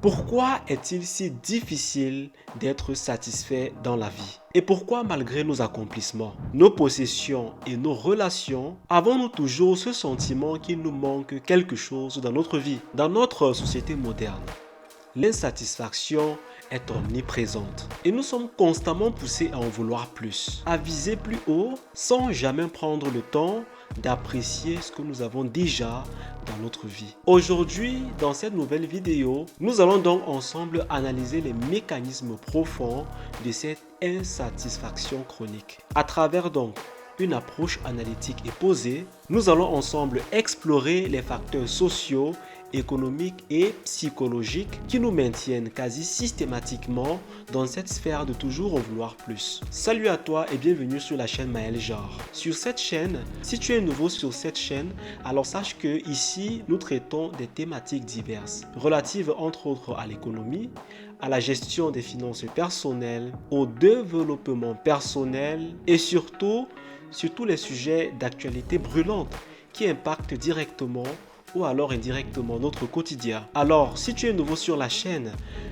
Pourquoi est-il si difficile d'être satisfait dans la vie? Et pourquoi malgré nos accomplissements, nos possessions et nos relations, avons-nous toujours ce sentiment qu'il nous manque quelque chose dans notre vie? Dans notre société moderne, l'insatisfaction est omniprésente et nous sommes constamment poussés à en vouloir plus, à viser plus haut sans jamais prendre le temps d'apprécier ce que nous avons déjà dans notre vie. Aujourd'hui, dans cette nouvelle vidéo, nous allons donc ensemble analyser les mécanismes profonds de cette insatisfaction chronique. À travers donc une approche analytique et posée, nous allons ensemble explorer les facteurs sociaux, économiques et psychologiques qui nous maintiennent quasi systématiquement dans cette sphère de toujours en vouloir plus. Salut à toi et bienvenue sur la chaîne Maël Genre. Sur cette chaîne, si tu es nouveau sur cette chaîne, alors sache que ici nous traitons des thématiques diverses, relatives entre autres à l'économie, à la gestion des finances personnelles, au développement personnel et surtout sur tous les sujets d'actualité brûlante qui impactent directement ou alors indirectement notre quotidien. Alors, si tu es nouveau sur la chaîne,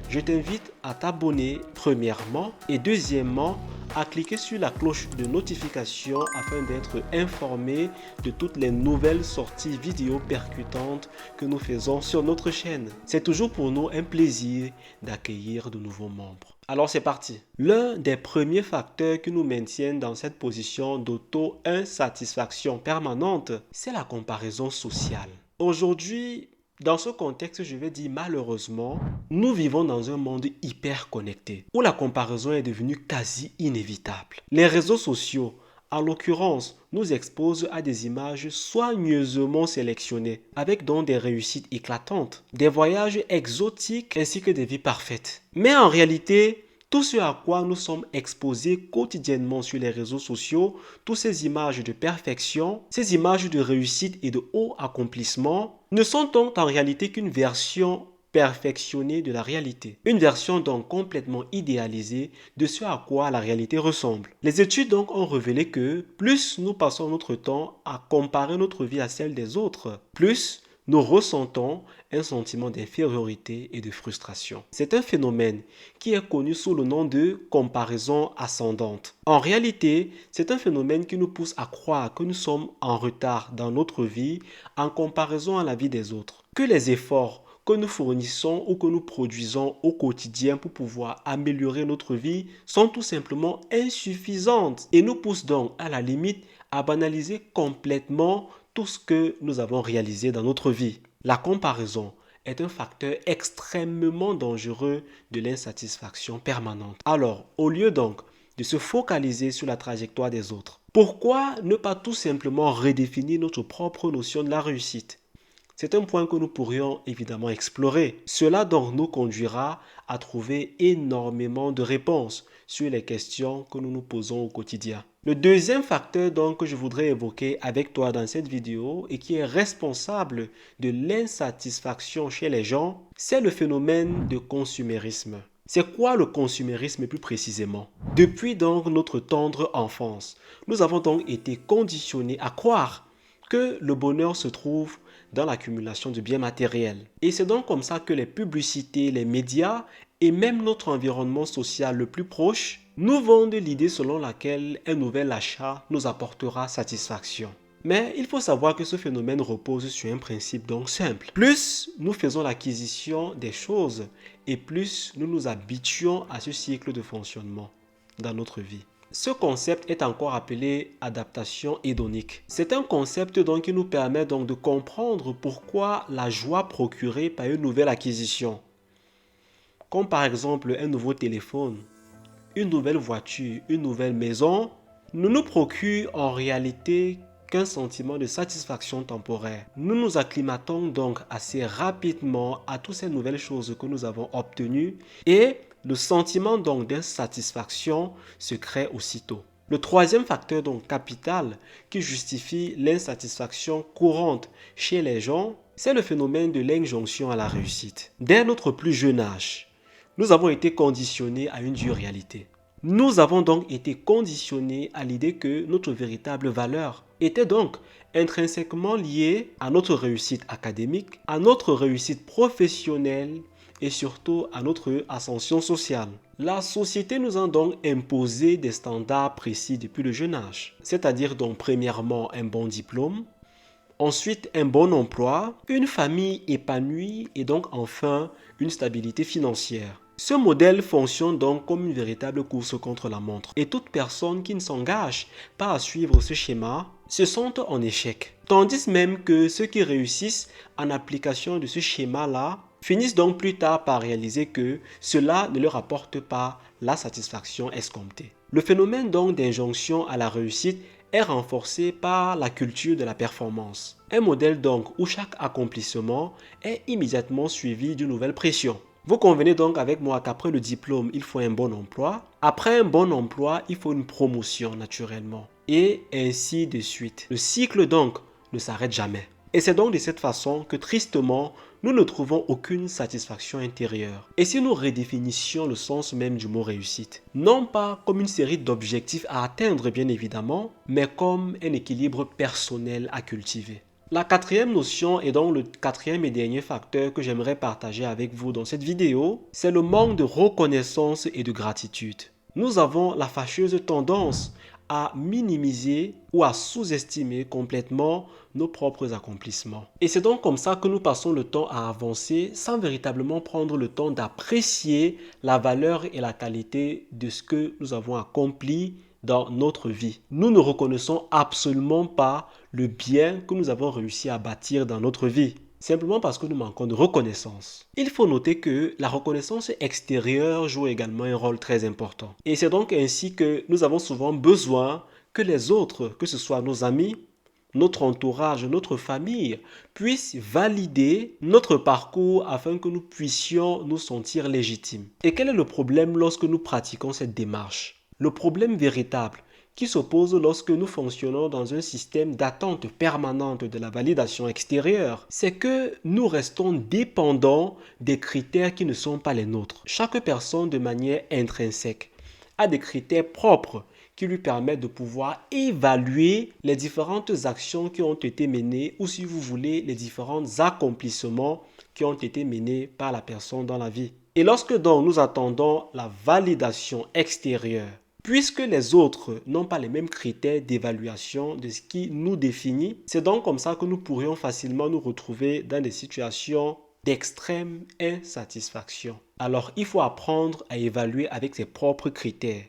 je t'invite à t'abonner premièrement et deuxièmement à cliquer sur la cloche de notification afin d'être informé de toutes les nouvelles sorties vidéo percutantes que nous faisons sur notre chaîne. C'est toujours pour nous un plaisir d'accueillir de nouveaux membres. Alors c'est parti. L'un des premiers facteurs qui nous maintiennent dans cette position d'auto-insatisfaction permanente, c'est la comparaison sociale. Aujourd'hui, dans ce contexte, je vais dire malheureusement, nous vivons dans un monde hyper connecté où la comparaison est devenue quasi inévitable. Les réseaux sociaux, en l'occurrence, nous exposent à des images soigneusement sélectionnées avec donc des réussites éclatantes, des voyages exotiques ainsi que des vies parfaites. Mais en réalité, tout ce à quoi nous sommes exposés quotidiennement sur les réseaux sociaux, toutes ces images de perfection, ces images de réussite et de haut accomplissement, ne sont donc en réalité qu'une version perfectionnée de la réalité. Une version donc complètement idéalisée de ce à quoi la réalité ressemble. Les études donc ont révélé que plus nous passons notre temps à comparer notre vie à celle des autres, plus nous ressentons un sentiment d'infériorité et de frustration. C'est un phénomène qui est connu sous le nom de comparaison ascendante. En réalité, c'est un phénomène qui nous pousse à croire que nous sommes en retard dans notre vie en comparaison à la vie des autres. Que les efforts que nous fournissons ou que nous produisons au quotidien pour pouvoir améliorer notre vie sont tout simplement insuffisantes et nous poussent donc à la limite à banaliser complètement tout ce que nous avons réalisé dans notre vie. La comparaison est un facteur extrêmement dangereux de l'insatisfaction permanente. Alors, au lieu donc de se focaliser sur la trajectoire des autres, pourquoi ne pas tout simplement redéfinir notre propre notion de la réussite? C'est un point que nous pourrions évidemment explorer. Cela donc nous conduira à trouver énormément de réponses sur les questions que nous nous posons au quotidien. Le deuxième facteur donc que je voudrais évoquer avec toi dans cette vidéo et qui est responsable de l'insatisfaction chez les gens, c'est le phénomène de consumérisme. C'est quoi le consumérisme plus précisément? Depuis donc notre tendre enfance, nous avons donc été conditionnés à croire que le bonheur se trouve dans l'accumulation de biens matériels. Et c'est donc comme ça que les publicités, les médias et même notre environnement social le plus proche nous vendent l'idée selon laquelle un nouvel achat nous apportera satisfaction. Mais il faut savoir que ce phénomène repose sur un principe donc simple. Plus nous faisons l'acquisition des choses et plus nous nous habituons à ce cycle de fonctionnement dans notre vie. Ce concept est encore appelé adaptation hédonique. C'est un concept donc qui nous permet donc de comprendre pourquoi la joie procurée par une nouvelle acquisition, comme par exemple un nouveau téléphone, une nouvelle voiture, une nouvelle maison, ne nous procure en réalité qu'un sentiment de satisfaction temporaire. Nous nous acclimatons donc assez rapidement à toutes ces nouvelles choses que nous avons obtenues et le sentiment donc d'insatisfaction se crée aussitôt. Le troisième facteur donc capital qui justifie l'insatisfaction courante chez les gens, c'est le phénomène de l'injonction à la réussite. Dès notre plus jeune âge, nous avons été conditionnés à une dure réalité. Nous avons donc été conditionnés à l'idée que notre véritable valeur était donc intrinsèquement liée à notre réussite académique, à notre réussite professionnelle et surtout à notre ascension sociale. La société nous a donc imposé des standards précis depuis le jeune âge, c'est-à-dire donc premièrement un bon diplôme, ensuite un bon emploi, une famille épanouie et donc enfin une stabilité financière. Ce modèle fonctionne donc comme une véritable course contre la montre et toute personne qui ne s'engage pas à suivre ce schéma se sent en échec. Tandis même que ceux qui réussissent en application de ce schéma-là finissent donc plus tard par réaliser que cela ne leur apporte pas la satisfaction escomptée. Le phénomène donc d'injonction à la réussite est renforcé par la culture de la performance. Un modèle donc où chaque accomplissement est immédiatement suivi d'une nouvelle pression. Vous convenez donc avec moi qu'après le diplôme, il faut un bon emploi. Après un bon emploi, il faut une promotion naturellement. Et ainsi de suite. Le cycle donc ne s'arrête jamais. Et c'est donc de cette façon que tristement, nous ne trouvons aucune satisfaction intérieure. Et si nous redéfinissions le sens même du mot réussite, non pas comme une série d'objectifs à atteindre bien évidemment, mais comme un équilibre personnel à cultiver. La quatrième notion et donc le quatrième et dernier facteur que j'aimerais partager avec vous dans cette vidéo, c'est le manque de reconnaissance et de gratitude. Nous avons la fâcheuse tendance à minimiser ou à sous-estimer complètement nos propres accomplissements. Et c'est donc comme ça que nous passons le temps à avancer sans véritablement prendre le temps d'apprécier la valeur et la qualité de ce que nous avons accompli dans notre vie. Nous ne reconnaissons absolument pas le bien que nous avons réussi à bâtir dans notre vie, simplement parce que nous manquons de reconnaissance. Il faut noter que la reconnaissance extérieure joue également un rôle très important. Et c'est donc ainsi que nous avons souvent besoin que les autres, que ce soit nos amis, notre entourage, notre famille, puissent valider notre parcours afin que nous puissions nous sentir légitimes. Et quel est le problème lorsque nous pratiquons cette démarche ? Le problème véritable qui s'oppose lorsque nous fonctionnons dans un système d'attente permanente de la validation extérieure, c'est que nous restons dépendants des critères qui ne sont pas les nôtres. Chaque personne de manière intrinsèque a des critères propres qui lui permettent de pouvoir évaluer les différentes actions qui ont été menées ou si vous voulez les différents accomplissements qui ont été menés par la personne dans la vie. Et lorsque donc nous attendons la validation extérieure, puisque les autres n'ont pas les mêmes critères d'évaluation de ce qui nous définit, c'est donc comme ça que nous pourrions facilement nous retrouver dans des situations d'extrême insatisfaction. Alors, il faut apprendre à évaluer avec ses propres critères,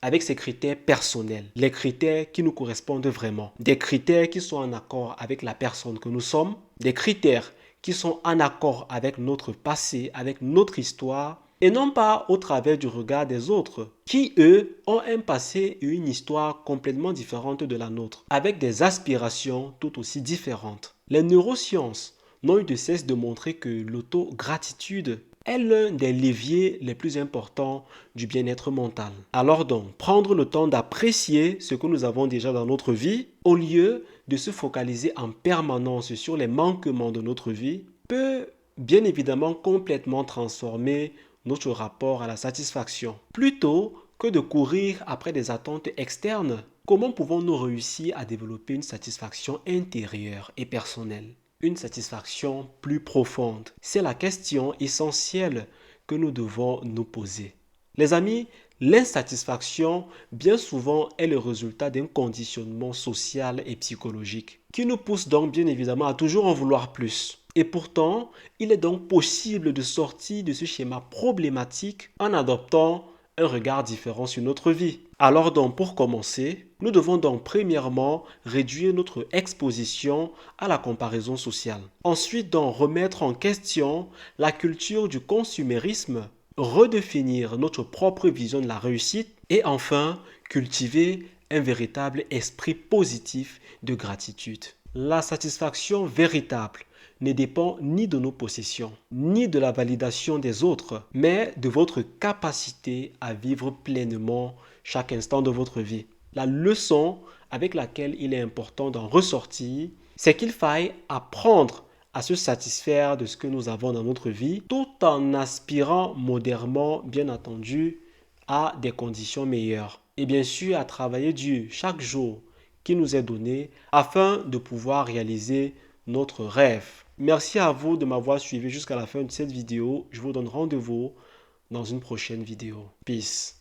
avec ses critères personnels, les critères qui nous correspondent vraiment, des critères qui sont en accord avec la personne que nous sommes, des critères qui sont en accord avec notre passé, avec notre histoire, et non pas au travers du regard des autres, qui eux ont un passé et une histoire complètement différente de la nôtre, avec des aspirations tout aussi différentes. Les neurosciences n'ont eu de cesse de montrer que l'autogratitude est l'un des leviers les plus importants du bien-être mental. Alors donc, prendre le temps d'apprécier ce que nous avons déjà dans notre vie, au lieu de se focaliser en permanence sur les manquements de notre vie, peut bien évidemment complètement transformer notre rapport à la satisfaction. Plutôt que de courir après des attentes externes, comment pouvons-nous réussir à développer une satisfaction intérieure et personnelle ? Une satisfaction plus profonde. C'est la question essentielle que nous devons nous poser. Les amis, l'insatisfaction, bien souvent, est le résultat d'un conditionnement social et psychologique qui nous pousse donc bien évidemment à toujours en vouloir plus. Et pourtant, il est donc possible de sortir de ce schéma problématique en adoptant un regard différent sur notre vie. Alors donc, pour commencer, nous devons donc premièrement réduire notre exposition à la comparaison sociale. Ensuite, donc, remettre en question la culture du consumérisme, redéfinir notre propre vision de la réussite et enfin, cultiver un véritable esprit positif de gratitude. La satisfaction véritable ne dépend ni de nos possessions, ni de la validation des autres, mais de votre capacité à vivre pleinement chaque instant de votre vie. La leçon avec laquelle il est important d'en ressortir, c'est qu'il faille apprendre à se satisfaire de ce que nous avons dans notre vie, tout en aspirant modérément, bien entendu, à des conditions meilleures. Et bien sûr, à travailler dur chaque jour qui nous est donné afin de pouvoir réaliser notre rêve. Merci à vous de m'avoir suivi jusqu'à la fin de cette vidéo. Je vous donne rendez-vous dans une prochaine vidéo. Peace.